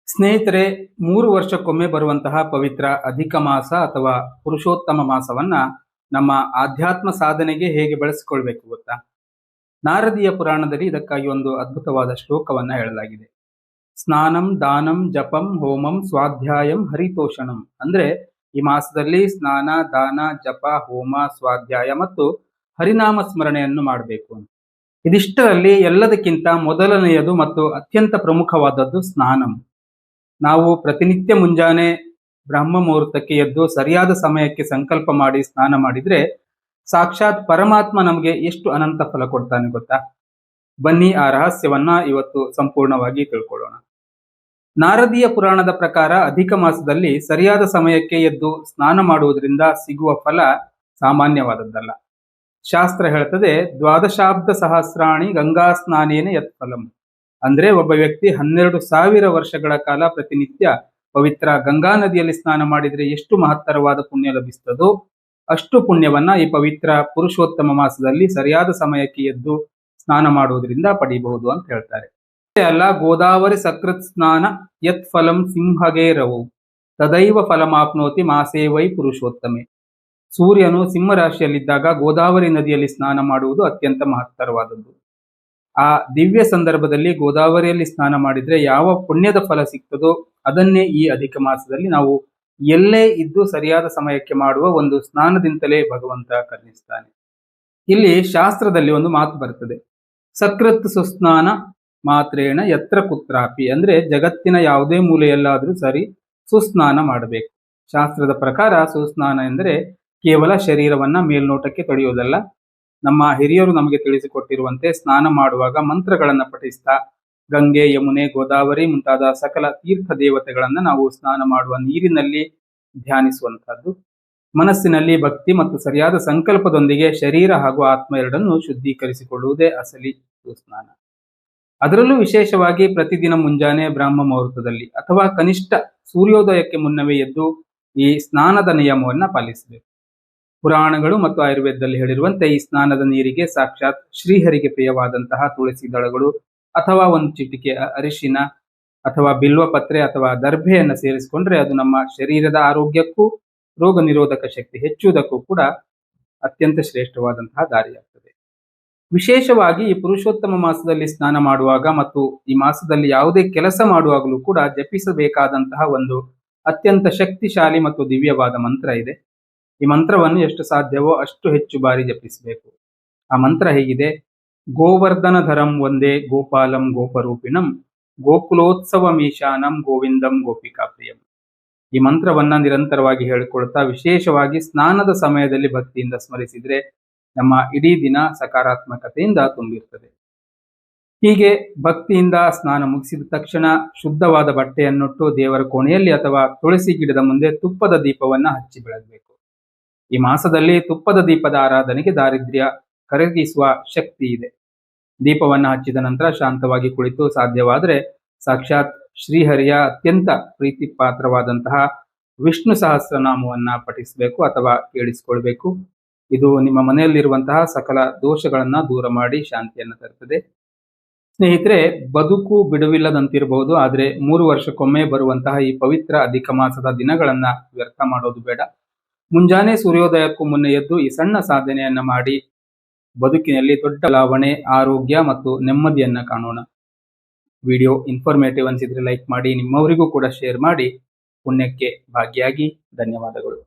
ಸ್ನೇಹಿತರೆ, 3 ವರ್ಷಕ್ಕೊಮ್ಮೆ ಬರುವಂತಹ ಪವಿತ್ರ ಅಧಿಕ ಮಾಸ ಅಥವಾ ಪುರುಷೋತ್ತಮ ಮಾಸವನ್ನ ನಮ್ಮ ಆಧ್ಯಾತ್ಮ ಸಾಧನೆಗೆ ಹೇಗೆ ಬಳಸಿಕೊಳ್ಬೇಕು ಗೊತ್ತಾ? ನಾರದೀಯ ಪುರಾಣದಲ್ಲಿ ಇದಕ್ಕಾಗಿ ಒಂದು ಅದ್ಭುತವಾದ ಶ್ಲೋಕವನ್ನ ಹೇಳಲಾಗಿದೆ. ಸ್ನಾನಂ ದಾನಂ ಜಪಂ ಹೋಮಂ ಸ್ವಾಧ್ಯಾಯಂ ಹರಿತೋಷಣಂ. ಅಂದ್ರೆ ಈ ಮಾಸದಲ್ಲಿ ಸ್ನಾನ, ದಾನ, ಜಪ, ಹೋಮ, ಸ್ವಾಧ್ಯಾಯ ಮತ್ತು ಹರಿನಾಮ ಸ್ಮರಣೆಯನ್ನು ಮಾಡಬೇಕು ಅಂತ. ಇದಿಷ್ಟರಲ್ಲಿ ಎಲ್ಲದಕ್ಕಿಂತ ಮೊದಲನೆಯದು ಮತ್ತು ಅತ್ಯಂತ ಪ್ರಮುಖವಾದದ್ದು ಸ್ನಾನಂ. ನಾವು ಪ್ರತಿನಿತ್ಯ ಮುಂಜಾನೆ ಬ್ರಹ್ಮ ಮುಹೂರ್ತಕ್ಕೆ ಎದ್ದು ಸರಿಯಾದ ಸಮಯಕ್ಕೆ ಸಂಕಲ್ಪ ಮಾಡಿ ಸ್ನಾನ ಮಾಡಿದ್ರೆ ಸಾಕ್ಷಾತ್ ಪರಮಾತ್ಮ ನಮಗೆ ಎಷ್ಟು ಅನಂತ ಫಲ ಕೊಡ್ತಾನೆ ಗೊತ್ತಾ? ಬನ್ನಿ ಆ ರಹಸ್ಯವನ್ನ ಇವತ್ತು ಸಂಪೂರ್ಣವಾಗಿ ತಿಳ್ಕೊಳ್ಳೋಣ. ನಾರದೀಯ ಪುರಾಣದ ಪ್ರಕಾರ ಅಧಿಕ ಮಾಸದಲ್ಲಿ ಸರಿಯಾದ ಸಮಯಕ್ಕೆ ಎದ್ದು ಸ್ನಾನ ಮಾಡುವುದರಿಂದ ಸಿಗುವ ಫಲ ಸಾಮಾನ್ಯವಾದದ್ದಲ್ಲ. ಶಾಸ್ತ್ರ ಹೇಳ್ತದೆ, ದ್ವಾದಶಾಬ್ದ ಸಹಸ್ರಾಣಿ ಗಂಗಾ ಸ್ನಾನೇನ ಯತ್ ಫಲಂ. ಅಂದ್ರೆ ಒಬ್ಬ ವ್ಯಕ್ತಿ 12,000 ವರ್ಷಗಳ ಕಾಲ ಪ್ರತಿನಿತ್ಯ ಪವಿತ್ರ ಗಂಗಾ ನದಿಯಲ್ಲಿ ಸ್ನಾನ ಮಾಡಿದ್ರೆ ಎಷ್ಟು ಮಹತ್ತರವಾದ ಪುಣ್ಯ ಲಭಿಸ್ತದೋ ಅಷ್ಟು ಪುಣ್ಯವನ್ನ ಈ ಪವಿತ್ರ ಪುರುಷೋತ್ತಮ ಮಾಸದಲ್ಲಿ ಸರಿಯಾದ ಸಮಯಕ್ಕೆ ಎದ್ದು ಸ್ನಾನ ಮಾಡುವುದರಿಂದ ಪಡೆಯಬಹುದು ಅಂತ ಹೇಳ್ತಾರೆ. ಅಲ್ಲ, ಗೋದಾವರಿ ಸಕೃತ್ ಸ್ನಾನ ಯತ್ ಫಲಂ ಸಿಂಹಗೇರವು ತದೈವ ಫಲಮಾಪ್ನೋತಿ ಮಾಸೇ ವೈ ಪುರುಷೋತ್ತಮೆ. ಸೂರ್ಯನು ಸಿಂಹ ರಾಶಿಯಲ್ಲಿದ್ದಾಗ ಗೋದಾವರಿ ನದಿಯಲ್ಲಿ ಸ್ನಾನ ಮಾಡುವುದು ಅತ್ಯಂತ ಮಹತ್ತರವಾದದ್ದು. ಆ ದಿವ್ಯ ಸಂದರ್ಭದಲ್ಲಿ ಗೋದಾವರಿಯಲ್ಲಿ ಸ್ನಾನ ಮಾಡಿದ್ರೆ ಯಾವ ಪುಣ್ಯದ ಫಲ ಸಿಗ್ತದೋ ಅದನ್ನೇ ಈ ಅಧಿಕ ಮಾಸದಲ್ಲಿ ನಾವು ಎಲ್ಲೇ ಇದ್ದು ಸರಿಯಾದ ಸಮಯಕ್ಕೆ ಮಾಡುವ ಒಂದು ಸ್ನಾನದಿಂದಲೇ ಭಗವಂತ ಕರುಣಿಸ್ತಾನೆ. ಇಲ್ಲಿ ಶಾಸ್ತ್ರದಲ್ಲಿ ಒಂದು ಮಾತು ಬರ್ತದೆ, ಸಕೃತ್ ಸುಸ್ನಾನ ಮಾತ್ರೇಣ ಯತ್ರ ಕುತ್ರಾಪಿ. ಅಂದ್ರೆ ಜಗತ್ತಿನ ಯಾವುದೇ ಮೂಲೆಯಲ್ಲಾದ್ರೂ ಸರಿ ಸುಸ್ನಾನ ಮಾಡಬೇಕು. ಶಾಸ್ತ್ರದ ಪ್ರಕಾರ ಸುಸ್ನಾನ ಎಂದರೆ ಕೇವಲ ಶರೀರವನ್ನ ಮೇಲ್ನೋಟಕ್ಕೆ ತೊಳೆಯುವುದಲ್ಲ. ನಮ್ಮ ಹಿರಿಯರು ನಮಗೆ ತಿಳಿಸಿಕೊಟ್ಟಿರುವಂತೆ ಸ್ನಾನ ಮಾಡುವಾಗ ಮಂತ್ರಗಳನ್ನ ಪಠಿಸ್ತಾ ಗಂಗೆ, ಯಮುನೆ, ಗೋದಾವರಿ ಮುಂತಾದ ಸಕಲ ತೀರ್ಥ ದೇವತೆಗಳನ್ನ ನಾವು ಸ್ನಾನ ಮಾಡುವ ನೀರಿನಲ್ಲಿ ಧ್ಯಾನಿಸುವಂತಹದ್ದು. ಮನಸ್ಸಿನಲ್ಲಿ ಭಕ್ತಿ ಮತ್ತು ಸರಿಯಾದ ಸಂಕಲ್ಪದೊಂದಿಗೆ ಶರೀರ ಹಾಗೂ ಆತ್ಮ ಎರಡನ್ನು ಶುದ್ಧೀಕರಿಸಿಕೊಳ್ಳುವುದೇ ಅಸಲಿ ಸ್ನಾನ. ಅದರಲ್ಲೂ ವಿಶೇಷವಾಗಿ ಪ್ರತಿದಿನ ಮುಂಜಾನೆ ಬ್ರಾಹ್ಮ ಮುಹೂರ್ತದಲ್ಲಿ ಅಥವಾ ಕನಿಷ್ಠ ಸೂರ್ಯೋದಯಕ್ಕೆ ಮುನ್ನವೇ ಎದ್ದು ಈ ಸ್ನಾನದ ನಿಯಮವನ್ನ ಪಾಲಿಸಬೇಕು. ಪುರಾಣಗಳು ಮತ್ತು ಆಯುರ್ವೇದದಲ್ಲಿ ಹೇಳಿರುವಂತೆ ಈ ಸ್ನಾನದ ನೀರಿಗೆ ಸಾಕ್ಷಾತ್ ಶ್ರೀಹರಿಗೆ ಪ್ರಿಯವಾದಂತಹ ತುಳಸಿ ದಳಗಳು ಅಥವಾ ಒಂದು ಚಿಟಿಕೆ ಅರಿಶಿನ ಅಥವಾ ಬಿಲ್ವ ಪತ್ರೆ ಅಥವಾ ದರ್ಭೆಯನ್ನು ಸೇರಿಸಿಕೊಂಡ್ರೆ ಅದು ನಮ್ಮ ಶರೀರದ ಆರೋಗ್ಯಕ್ಕೂ ರೋಗ ನಿರೋಧಕ ಶಕ್ತಿ ಹೆಚ್ಚುವುದಕ್ಕೂ ಕೂಡ ಅತ್ಯಂತ ಶ್ರೇಷ್ಠವಾದಂತಹ ದಾರಿಯಾಗ್ತದೆ. ವಿಶೇಷವಾಗಿ ಈ ಪುರುಷೋತ್ತಮ ಮಾಸದಲ್ಲಿ ಸ್ನಾನ ಮಾಡುವಾಗ ಮತ್ತು ಈ ಮಾಸದಲ್ಲಿ ಯಾವುದೇ ಕೆಲಸ ಮಾಡುವಾಗಲೂ ಕೂಡ ಜಪಿಸಬೇಕಾದಂತಹ ಒಂದು ಅತ್ಯಂತ ಶಕ್ತಿಶಾಲಿ ಮತ್ತು ದಿವ್ಯವಾದ ಮಂತ್ರ ಇದೆ. ಈ ಮಂತ್ರವನ್ನು ಎಷ್ಟು ಸಾಧ್ಯವೋ ಅಷ್ಟು ಹೆಚ್ಚು ಬಾರಿ ಜಪಿಸಬೇಕು. ಆ ಮಂತ್ರ ಹೇಗಿದೆ: ಗೋವರ್ಧನ ಧರಂ ಒಂದೇ ಗೋಪಾಲಂ ಗೋಪರೂಪಿಣಂ ಗೋಕುಲೋತ್ಸವ ಮೀಶಾನಂ ಗೋವಿಂದಂ ಗೋಪಿಕಾ ಪ್ರಿಯಂ. ಈ ಮಂತ್ರವನ್ನ ನಿರಂತರವಾಗಿ ಹೇಳಿಕೊಳ್ತಾ ವಿಶೇಷವಾಗಿ ಸ್ನಾನದ ಸಮಯದಲ್ಲಿ ಭಕ್ತಿಯಿಂದ ಸ್ಮರಿಸಿದ್ರೆ ನಮ್ಮ ಇಡೀ ದಿನ ಸಕಾರಾತ್ಮಕತೆಯಿಂದ ತುಂಬಿರ್ತದೆ. ಹೀಗೆ ಭಕ್ತಿಯಿಂದ ಸ್ನಾನ ಮುಗಿಸಿದ ತಕ್ಷಣ ಶುದ್ಧವಾದ ಬಟ್ಟೆಯನ್ನುಟ್ಟು ದೇವರ ಕೋಣೆಯಲ್ಲಿ ಅಥವಾ ತುಳಸಿ ಗಿಡದ ಮುಂದೆ ತುಪ್ಪದ ದೀಪವನ್ನ ಹಚ್ಚಿ ಬೆಳಗಬೇಕು. ಈ ಮಾಸದಲ್ಲಿ ತುಪ್ಪದ ದೀಪದ ಆರಾಧನೆಗೆ ದಾರಿದ್ರ್ಯ ಕರಗಿಸುವ ಶಕ್ತಿ ಇದೆ. ದೀಪವನ್ನ ಹಚ್ಚಿದ ನಂತರ ಶಾಂತವಾಗಿ ಕುಳಿತು ಸಾಧ್ಯವಾದರೆ ಸಾಕ್ಷಾತ್ ಶ್ರೀಹರಿಯ ಅತ್ಯಂತ ಪ್ರೀತಿ ಪಾತ್ರವಾದಂತಹ ವಿಷ್ಣು ಸಹಸ್ರನಾಮವನ್ನ ಪಠಿಸಬೇಕು ಅಥವಾ ಕೇಳಿಸಿಕೊಳ್ಬೇಕು. ಇದು ನಿಮ್ಮ ಮನೆಯಲ್ಲಿರುವಂತಹ ಸಕಲ ದೋಷಗಳನ್ನ ದೂರ ಮಾಡಿ ಶಾಂತಿಯನ್ನು ತರುತ್ತದೆ. ಸ್ನೇಹಿತರೆ, ಬದುಕು ಬಿಡುವಿಲ್ಲದಂತಿರಬಹುದು, ಆದರೆ 3 ವರ್ಷಕ್ಕೊಮ್ಮೆ ಬರುವಂತಹ ಈ ಪವಿತ್ರ ಅಧಿಕ ಮಾಸದ ದಿನಗಳನ್ನ ವ್ಯರ್ಥ ಮಾಡೋದು ಬೇಡ. ಮುಂಜಾನೆ ಸೂರ್ಯೋದಯಕ್ಕೂ ಮುನ್ನ ಎದ್ದು ಈ ಸಣ್ಣ ಸಾಧನೆಯನ್ನ ಮಾಡಿ ಬದುಕಿನಲ್ಲಿ ದೊಡ್ಡ ಬದಲಾವಣೆ, ಆರೋಗ್ಯ ಮತ್ತು ನೆಮ್ಮದಿಯನ್ನ ಕಾಣೋಣ. ವಿಡಿಯೋ ಇನ್ಫಾರ್ಮೇಟಿವ್ ಅನ್ಸಿದ್ರೆ ಲೈಕ್ ಮಾಡಿ, ನಿಮ್ಮವರಿಗೂ ಕೂಡ ಶೇರ್ ಮಾಡಿ. ಪುಣ್ಯಕ್ಕೆ ಭಾಗಿಯಾಗಿ. ಧನ್ಯವಾದಗಳು.